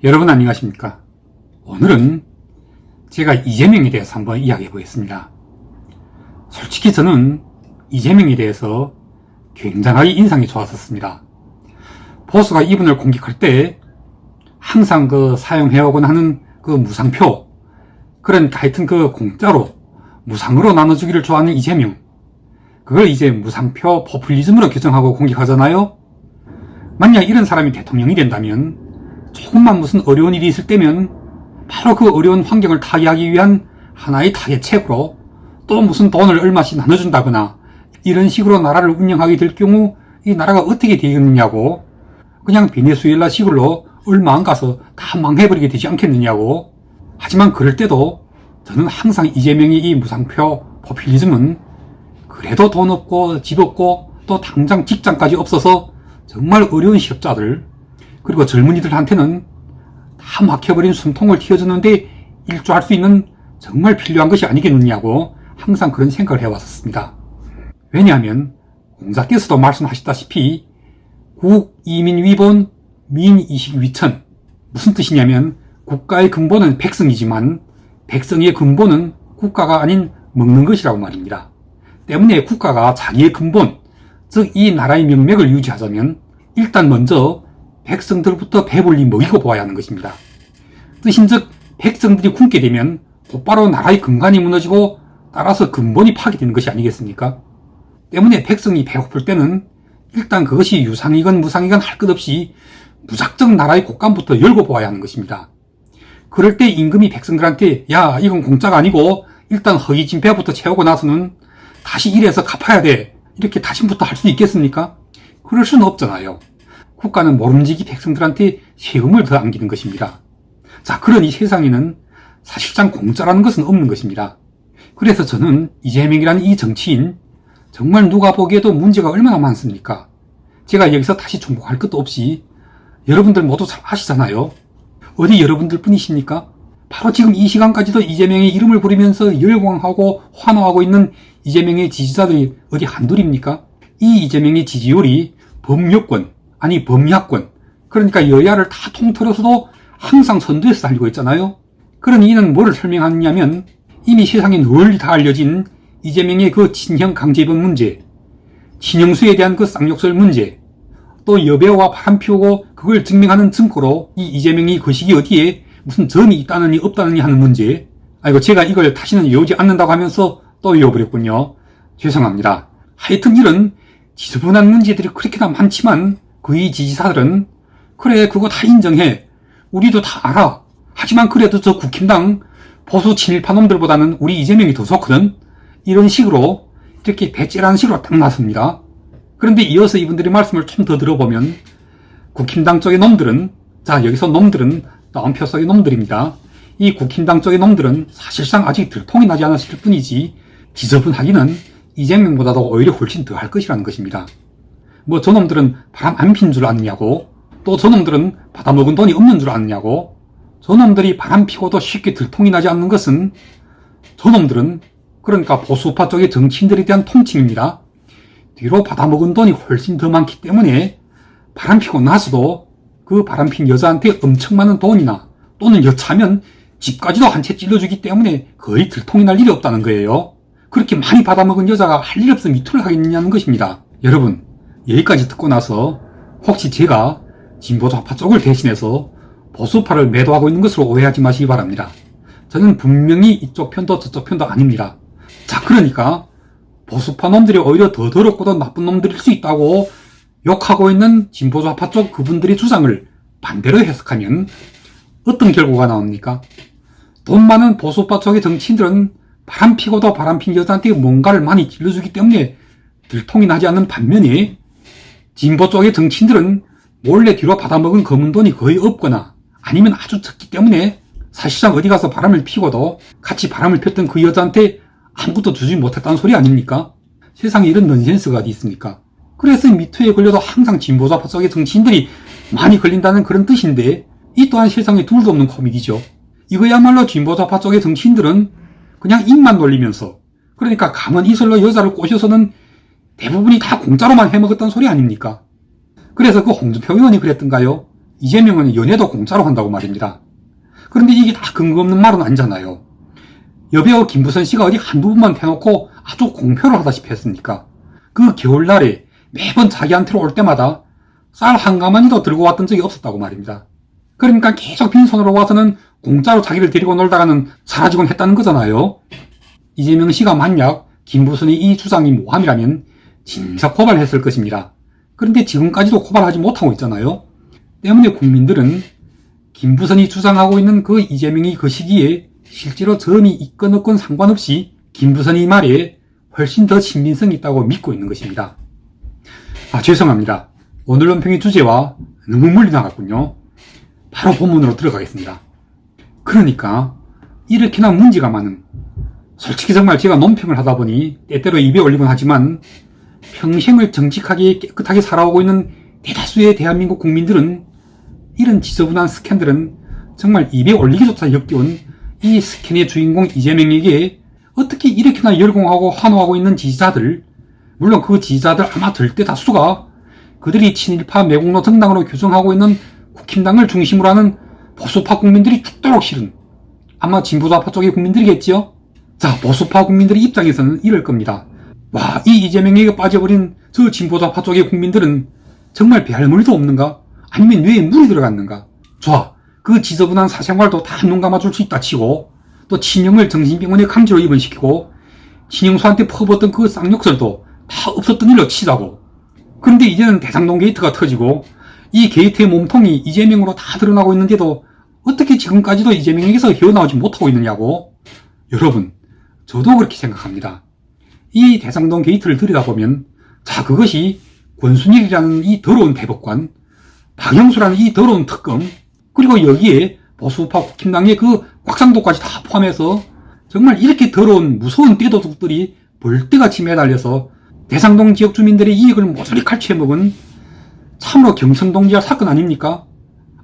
여러분 안녕하십니까? 오늘은 제가 이재명에 대해서 한번 이야기해 보겠습니다. 솔직히 저는 이재명에 대해서 굉장하게 인상이 좋았었습니다. 보수가 이분을 공격할 때 항상 사용해오곤 하는 무상표, 그러니까 하여튼 공짜로 무상으로 나눠주기를 좋아하는 이재명, 그걸 이제 무상표 포퓰리즘으로 규정하고 공격하잖아요. 만약 이런 사람이 대통령이 된다면 조금만 무슨 어려운 일이 있을 때면 바로 그 어려운 환경을 타개하기 위한 하나의 타개책으로 또 무슨 돈을 얼마씩 나눠준다거나 이런 식으로 나라를 운영하게 될 경우 이 나라가 어떻게 되겠느냐고, 그냥 베네수엘라 식으로 얼마 안 가서 다 망해버리게 되지 않겠느냐고. 하지만 그럴 때도 저는 항상 이재명의 이 무상표 포퓰리즘은 그래도 돈 없고 집 없고 또 당장 직장까지 없어서 정말 어려운 실업자들, 그리고 젊은이들한테는 다 막혀버린 숨통을 틔워주는데 일조할 수 있는 정말 필요한 것이 아니겠느냐고 항상 그런 생각을 해왔었습니다. 왜냐하면 공자께서도 말씀하셨다시피 국이민위본 민이식위천, 무슨 뜻이냐면 국가의 근본은 백성이지만 백성의 근본은 국가가 아닌 먹는 것이라고 말입니다. 때문에 국가가 자기의 근본, 즉 이 나라의 명맥을 유지하자면 일단 먼저 백성들부터 배불리 먹이고 보아야 하는 것입니다. 뜻인즉 백성들이 굶게 되면 곧바로 나라의 근간이 무너지고 따라서 근본이 파괴되는 것이 아니겠습니까? 때문에 백성이 배고플 때는 일단 그것이 유상이건 무상이건 할 것 없이 무작정 나라의 곳간부터 열고 보아야 하는 것입니다. 그럴 때 임금이 백성들한테 야, 이건 공짜가 아니고 일단 허기진폐부터 채우고 나서는 다시 일해서 갚아야 돼, 이렇게 다짐부터 할 수 있겠습니까? 그럴 수는 없잖아요. 국가는 모름지기 백성들한테 세금을 더 안기는 것입니다. 자, 그런 이 세상에는 사실상 공짜라는 것은 없는 것입니다. 그래서 저는 이재명이라는 이 정치인, 정말 누가 보기에도 문제가 얼마나 많습니까? 제가 여기서 다시重複할 것도 없이 여러분들 모두 잘 아시잖아요. 어디 여러분들 뿐이십니까? 바로 지금 이 시간까지도 이재명의 이름을 부르면서 열광하고 환호하고 있는 이재명의 지지자들이 어디 한둘입니까? 이 이재명의 지지율이 범여권, 아니 범야권, 그러니까 여야를 다 통틀어서도 항상 선두에서 달리고 있잖아요. 그러니 이는 뭐를 설명하느냐면 이미 세상에 널리 다 알려진 이재명의 친형 강제입원 문제, 친형수에 대한 쌍욕설 문제, 또 여배우와 바람 피우고 그걸 증명하는 증거로 이 이재명이 거식이 어디에 무슨 점이 있다느니 없다느니 하는 문제. 아이고, 제가 이걸 다시는 외우지 않는다고 하면서 또 외워버렸군요. 죄송합니다. 하여튼 이런 지저분한 문제들이 그렇게나 많지만 그의 지지자들은 그래, 그거 다 인정해, 우리도 다 알아, 하지만 그래도 저 국힘당 보수 친일파 놈들보다는 우리 이재명이 더 좋거든, 이런 식으로 이렇게 배째라는 식으로 딱 나섭니다. 그런데 이어서 이분들의 말씀을 좀 더 들어보면 국힘당 쪽의 놈들은, 자, 여기서 놈들은 따옴표 속의 놈들입니다. 이 국힘당 쪽의 놈들은 사실상 아직 들통이 나지 않았을 뿐이지 지저분하기는 이재명보다도 오히려 훨씬 더 할 것이라는 것입니다. 뭐 저놈들은 바람 안 핀 줄 아느냐고, 또 저놈들은 받아먹은 돈이 없는 줄 아느냐고. 저놈들이 바람 피고도 쉽게 들통이 나지 않는 것은 저놈들은, 그러니까 보수파 쪽의 정치인들에 대한 통칭입니다. 뒤로 받아먹은 돈이 훨씬 더 많기 때문에 바람 피고 나서도 그 바람 핀 여자한테 엄청 많은 돈이나 또는 여차하면 집까지도 한 채 찔러주기 때문에 거의 들통이 날 일이 없다는 거예요. 그렇게 많이 받아먹은 여자가 할 일 없으면 이틀을 하겠느냐는 것입니다. 여러분, 여기까지 듣고 나서 혹시 제가 진보좌파 쪽을 대신해서 보수파를 매도하고 있는 것으로 오해하지 마시기 바랍니다. 저는 분명히 이쪽 편도 저쪽 편도 아닙니다. 자, 그러니까 보수파 놈들이 오히려 더 더럽고도 나쁜 놈들일 수 있다고 욕하고 있는 진보좌파 쪽 그분들의 주장을 반대로 해석하면 어떤 결과가 나옵니까? 돈 많은 보수파 쪽의 정치인들은 바람 피고도 바람 핀 여자한테 뭔가를 많이 찔러주기 때문에 들통이 나지 않는 반면에 진보 쪽의 정치인들은 몰래 뒤로 받아먹은 검은 돈이 거의 없거나 아니면 아주 적기 때문에 사실상 어디 가서 바람을 피고도 같이 바람을 폈던 그 여자한테 아무것도 주지 못했다는 소리 아닙니까? 세상에 이런 넌센스가 어디 있습니까? 그래서 미투에 걸려도 항상 진보좌파 쪽의 정치인들이 많이 걸린다는 그런 뜻인데, 이 또한 세상에 둘도 없는 코미디죠. 이거야말로 진보좌파 쪽의 정치인들은 그냥 입만 놀리면서, 그러니까 가만히 이슬로 여자를 꼬셔서는 대부분이 다 공짜로만 해먹었다는 소리 아닙니까? 그래서 그 홍준표 의원이 그랬던가요? 이재명은 연애도 공짜로 한다고 말입니다. 그런데 이게 다 근거 없는 말은 아니잖아요. 여배우 김부선 씨가 어디 한두 번만 대놓고 아주 공표를 하다시피 했으니까 그 겨울날에 매번 자기한테로 올 때마다 쌀 한 가마니도 들고 왔던 적이 없었다고 말입니다. 그러니까 계속 빈손으로 와서는 공짜로 자기를 데리고 놀다가는 사라지곤 했다는 거잖아요. 이재명 씨가 만약 김부선의 이 주장이 모함이라면 진짜 고발했을 것입니다. 그런데 지금까지도 고발하지 못하고 있잖아요. 때문에 국민들은 김부선이 주장하고 있는 그 이재명이 그 시기에 실제로 점이 있건 없건 상관없이 김부선이 말에 훨씬 더 신빙성이 있다고 믿고 있는 것입니다. 죄송합니다. 오늘 논평의 주제와 너무 멀리 나갔군요. 바로 본문으로 들어가겠습니다. 그러니까 이렇게나 문제가 많은, 솔직히 정말 제가 논평을 하다 보니 때때로 입에 올리곤 하지만 평생을 정직하게 깨끗하게 살아오고 있는 대다수의 대한민국 국민들은 이런 지저분한 스캔들은 정말 입에 올리기조차 역겨운 이 스캔의 주인공 이재명에게 어떻게 이렇게나 열공하고 환호하고 있는 지지자들, 물론 그 지지자들 아마 절대 다수가 그들이 친일파 매국노 정당으로 규정하고 있는 국힘당을 중심으로 하는 보수파 국민들이 죽도록 싫은 아마 진보좌파 쪽의 국민들이겠지요. 자, 보수파 국민들의 입장에서는 이럴 겁니다. 와, 이 이재명에게 빠져버린 저 진보좌파 쪽의 국민들은 정말 배할 물도 없는가? 아니면 뇌에 물이 들어갔는가? 좋아, 그 지저분한 사생활도 다 눈 감아줄 수 있다 치고, 또 친형을 정신병원에 강제로 입원시키고 친형수한테 퍼붓던 그 쌍욕설도 다 없었던 일로 치자고. 그런데 이제는 대장동 게이트가 터지고 이 게이트의 몸통이 이재명으로 다 드러나고 있는데도 어떻게 지금까지도 이재명에게서 헤어나오지 못하고 있느냐고. 여러분, 저도 그렇게 생각합니다. 이 대장동 게이트를 들여다보면, 자, 그것이 권순일이라는 이 더러운 대법관, 박영수라는 이 더러운 특검, 그리고 여기에 보수파 국힘당의 그 곽상도까지 다 포함해서 정말 이렇게 더러운 무서운 떼도둑들이 벌떼같이 매달려서 대장동 지역 주민들의 이익을 모조리 칼취해 먹은 참으로 경천동지화 사건 아닙니까?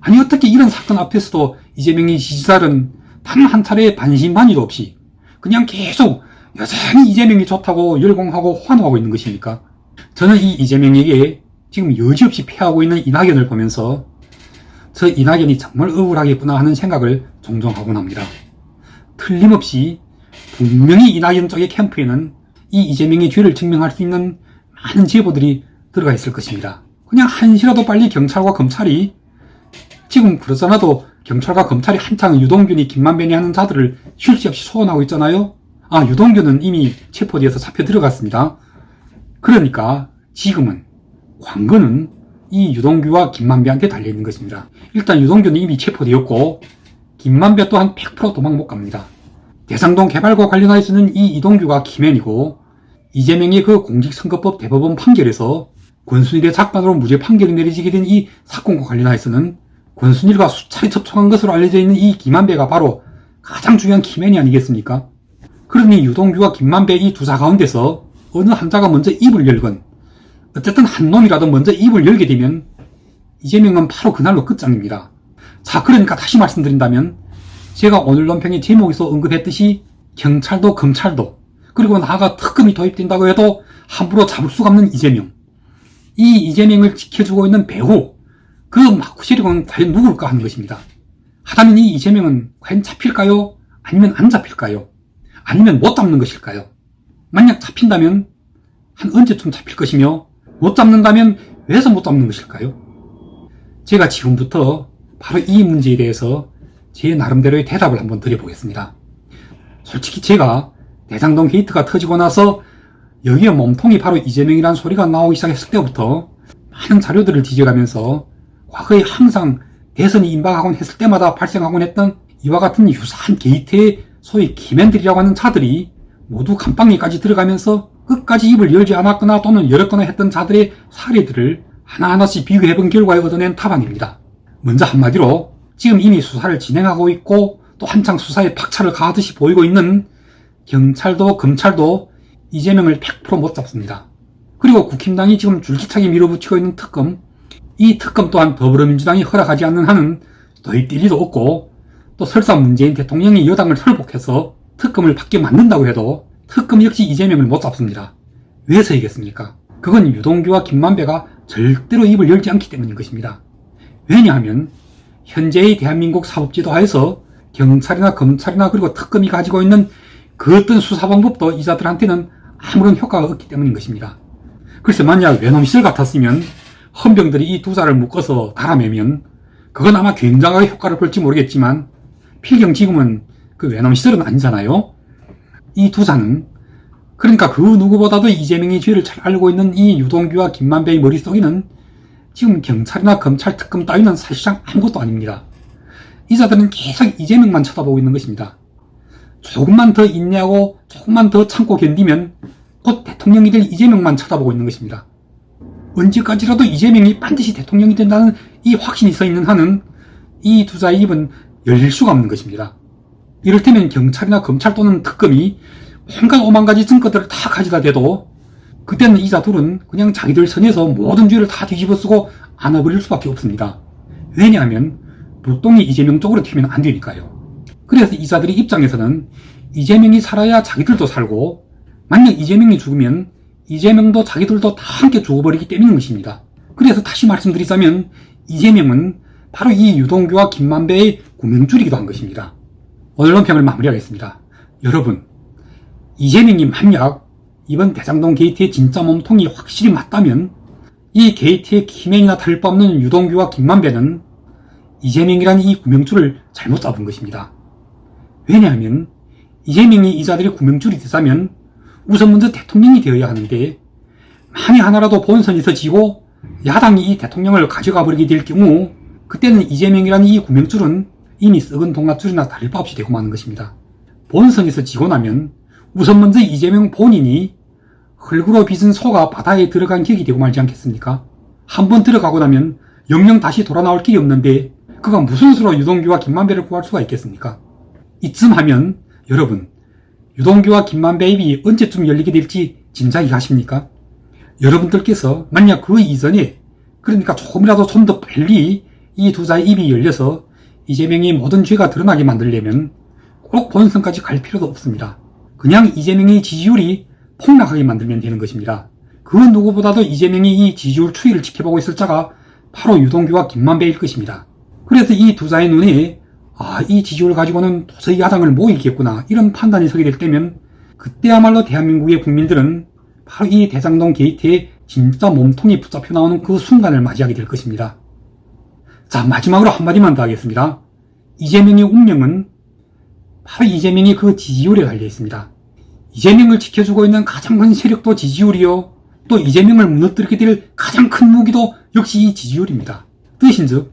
아니, 어떻게 이런 사건 앞에서도 이재명의 지지자들은 단 한 차례의 반신반의도 없이 그냥 계속 여전히 이재명이 좋다고 열공하고 환호하고 있는 것입니까? 저는 이 이재명에게 지금 여지없이 패하고 있는 이낙연을 보면서 저 이낙연이 정말 억울하겠구나 하는 생각을 종종 하곤 합니다. 틀림없이 분명히 이낙연 쪽의 캠프에는 이 이재명의 죄를 증명할 수 있는 많은 제보들이 들어가 있을 것입니다. 그냥 한시라도 빨리 경찰과 검찰이, 지금 그러잖아도 경찰과 검찰이 한창 유동균이 김만배니 하는 자들을 쉴 새 없이 소환하고 있잖아요. 유동균은 이미 체포되어서 잡혀 들어갔습니다. 그러니까 지금은 관건은 이 유동규와 김만배한테 달려있는 것입니다. 일단 유동규는 이미 체포되었고 김만배 또한 100% 도망 못 갑니다. 대장동 개발과 관련하여서는 이 이동규가 키맨이고, 이재명의 그 공직선거법 대법원 판결에서 권순일의 작반으로 무죄 판결이 내려지게 된 이 사건과 관련하여서는 권순일과 수차례 접촉한 것으로 알려져 있는 이 김만배가 바로 가장 중요한 키맨이 아니겠습니까? 그러니 유동규와 김만배 이 두 자 가운데서 어느 한 자가 먼저 입을 열건, 어쨌든 한 놈이라도 먼저 입을 열게 되면 이재명은 바로 그날로 끝장입니다. 자, 그러니까 다시 말씀드린다면 제가 오늘 논평의 제목에서 언급했듯이 경찰도 검찰도 그리고 나아가 특검이 도입된다고 해도 함부로 잡을 수가 없는 이재명, 이 이재명을 지켜주고 있는 배후, 그 마쿠세력은 과연 누굴까 하는 것입니다. 하다면 이 이재명은 과연 잡힐까요? 아니면 안 잡힐까요? 아니면 못 잡는 것일까요? 만약 잡힌다면 한 언제쯤 잡힐 것이며, 못 잡는다면 왜서 못 잡는 것일까요? 제가 지금부터 바로 이 문제에 대해서 제 나름대로의 대답을 한번 드려보겠습니다. 솔직히 제가 대장동 게이트가 터지고 나서 여기에 몸통이 바로 이재명이라는 소리가 나오기 시작했을 때부터 많은 자료들을 뒤져가면서 과거에 항상 대선이 임박하곤 했을 때마다 발생하곤 했던 이와 같은 유사한 게이트의 소위 기맨들이라고 하는 자들이 모두 감방에까지 들어가면서 끝까지 입을 열지 않았거나 또는 열었거나 했던 자들의 사례들을 하나하나씩 비교해본 결과에 얻어낸 답안입니다. 먼저 한마디로 지금 이미 수사를 진행하고 있고 또 한창 수사에 박차를 가하듯이 보이고 있는 경찰도 검찰도 이재명을 100% 못 잡습니다. 그리고 국힘당이 지금 줄기차게 밀어붙이고 있는 특검, 이 특검 또한 더불어민주당이 허락하지 않는 한은 도입될 리도 없고, 또 설사 문재인 대통령이 여당을 설복해서 특검을 받게 만든다고 해도 특검 역시 이재명을 못 잡습니다. 왜서이겠습니까? 그건 유동규와 김만배가 절대로 입을 열지 않기 때문인 것입니다. 왜냐하면 현재의 대한민국 사법제도하에서 경찰이나 검찰이나 그리고 특검이 가지고 있는 그 어떤 수사 방법도 이자들한테는 아무런 효과가 없기 때문인 것입니다. 글쎄 만약 외놈 시절 같았으면 헌병들이 이 두자를 묶어서 달아매면 그건 아마 굉장하게 효과를 볼지 모르겠지만 필경 지금은 그 외놈 시절은 아니잖아요. 이 두자는 그러니까 그 누구보다도 이재명의 죄를 잘 알고 있는 이 유동규와 김만배의 머릿속에는 지금 경찰이나 검찰 특검 따위는 사실상 아무것도 아닙니다. 이자들은 계속 이재명만 쳐다보고 있는 것입니다. 조금만 더 인내하고 조금만 더 참고 견디면 곧 대통령이 될 이재명만 쳐다보고 있는 것입니다. 언제까지라도 이재명이 반드시 대통령이 된다는 이 확신이 서 있는 한은 이 두자의 입은 열릴 수가 없는 것입니다. 이를테면 경찰이나 검찰 또는 특검이 온갖 오만가지 증거들을 다 가져다 대도 그때는 이자 둘은 그냥 자기들 선에서 모든 죄를 다 뒤집어쓰고 안아버릴 수밖에 없습니다. 왜냐하면 불똥이 이재명 쪽으로 튀면 안 되니까요. 그래서 이자들의 입장에서는 이재명이 살아야 자기들도 살고 만약 이재명이 죽으면 이재명도 자기들도 다 함께 죽어버리기 때문인 것입니다. 그래서 다시 말씀드리자면 이재명은 바로 이 유동규와 김만배의 구명줄이기도 한 것입니다. 오늘 논평을 마무리하겠습니다. 여러분, 이재명이 만약 이번 대장동 게이트의 진짜 몸통이 확실히 맞다면 이 게이트의 키맨이나 다를 바 없는 유동규와 김만배는 이재명이라는 이 구명줄을 잘못 잡은 것입니다. 왜냐하면 이재명이 이자들의 구명줄이 되자면 우선 먼저 대통령이 되어야 하는데 만에 하나라도 본선에서 지고 야당이 이 대통령을 가져가 버리게 될 경우 그때는 이재명이라는 이 구명줄은 이미 썩은 동아줄이나 다를 바 없이 되고 마는 것입니다. 본선에서 지고 나면 우선 먼저 이재명 본인이 흙으로 빚은 소가 바다에 들어간 격이 되고 말지 않겠습니까? 한번 들어가고 나면 영영 다시 돌아 나올 길이 없는데 그가 무슨 수로 유동규와 김만배를 구할 수가 있겠습니까? 이쯤 하면 여러분, 유동규와 김만배 입이 언제쯤 열리게 될지 짐작이 가십니까? 여러분들께서 만약 그 이전에 그러니까 조금이라도 좀 더 빨리 이 두자의 입이 열려서 이재명이 모든 죄가 드러나게 만들려면 꼭 본선까지 갈 필요도 없습니다. 그냥 이재명의 지지율이 폭락하게 만들면 되는 것입니다. 그 누구보다도 이재명이 이 지지율 추이를 지켜보고 있을 자가 바로 유동규와 김만배일 것입니다. 그래서 이 두자의 눈에 이 지지율 가지고는 도저히 야당을 못 이기겠구나 이런 판단이 서게 될 때면 그때야말로 대한민국의 국민들은 바로 이 대장동 게이트에 진짜 몸통이 붙잡혀 나오는 그 순간을 맞이하게 될 것입니다. 자, 마지막으로 한마디만 더 하겠습니다. 이재명의 운명은 바로 이재명이 그 지지율에 달려 있습니다. 이재명을 지켜주고 있는 가장 큰 세력도 지지율이요. 또 이재명을 무너뜨리게 될 가장 큰 무기도 역시 이 지지율입니다. 뜻인즉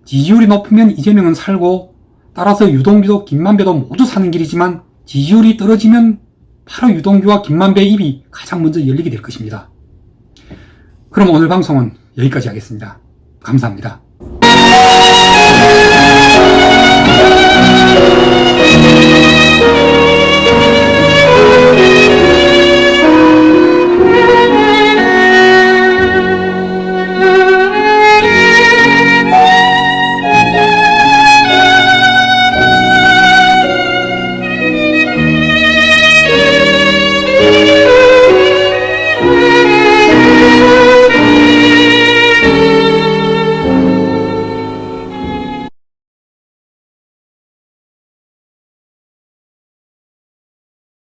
지지율이 높으면 이재명은 살고 따라서 유동규도 김만배도 모두 사는 길이지만 지지율이 떨어지면 바로 유동규와 김만배의 입이 가장 먼저 열리게 될 것입니다. 그럼 오늘 방송은 여기까지 하겠습니다. 감사합니다.